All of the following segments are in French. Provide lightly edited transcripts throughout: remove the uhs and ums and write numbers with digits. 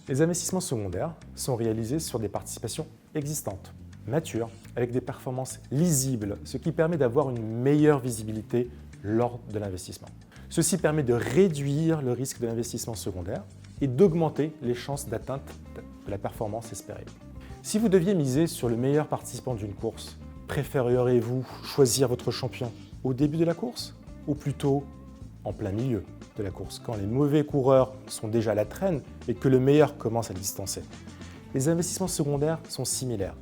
Les investissements secondaires sont réalisés sur des participations existantes, matures, avec des performances lisibles, ce qui permet d'avoir une meilleure visibilité lors de l'investissement. Ceci permet de réduire le risque de l'investissement secondaire et d'augmenter les chances d'atteinte de la performance espérée. Si vous deviez miser sur le meilleur participant d'une course, préféreriez-vous choisir votre champion au début de la course ou plutôt en plein milieu de la course, quand les mauvais coureurs sont déjà à la traîne et que le meilleur commence à distancer? Les investissements secondaires sont similaires.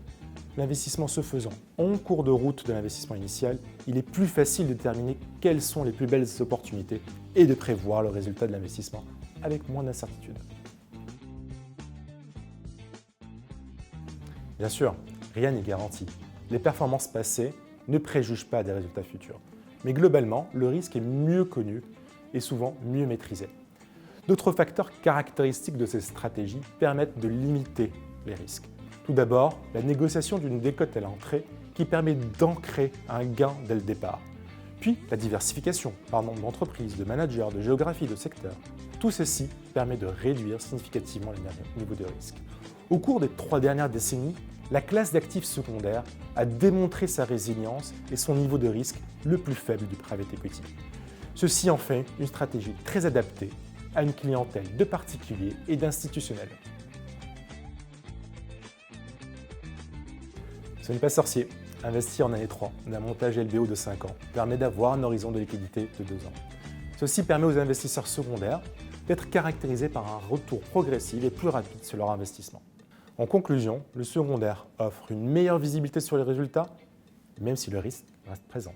L'investissement se faisant en cours de route de l'investissement initial, il est plus facile de déterminer quelles sont les plus belles opportunités et de prévoir le résultat de l'investissement avec moins d'incertitude. Bien sûr, rien n'est garanti. Les performances passées ne préjugent pas des résultats futurs. Mais globalement, le risque est mieux connu et souvent mieux maîtrisé. D'autres facteurs caractéristiques de ces stratégies permettent de limiter les risques. Tout d'abord, la négociation d'une décote à l'entrée qui permet d'ancrer un gain dès le départ. Puis, la diversification par nombre d'entreprises, de managers, de géographie, de secteurs. Tout ceci permet de réduire significativement les niveaux de risque. Au cours des 3 dernières décennies, la classe d'actifs secondaires a démontré sa résilience et son niveau de risque le plus faible du private equity. Ceci en fait une stratégie très adaptée à une clientèle de particuliers et d'institutionnels. Ce n'est pas sorcier. Investir en année 3 d'un montage LBO de 5 ans permet d'avoir un horizon de liquidité de 2 ans. Ceci permet aux investisseurs secondaires d'être caractérisés par un retour progressif et plus rapide sur leur investissement. En conclusion, le secondaire offre une meilleure visibilité sur les résultats, même si le risque reste présent.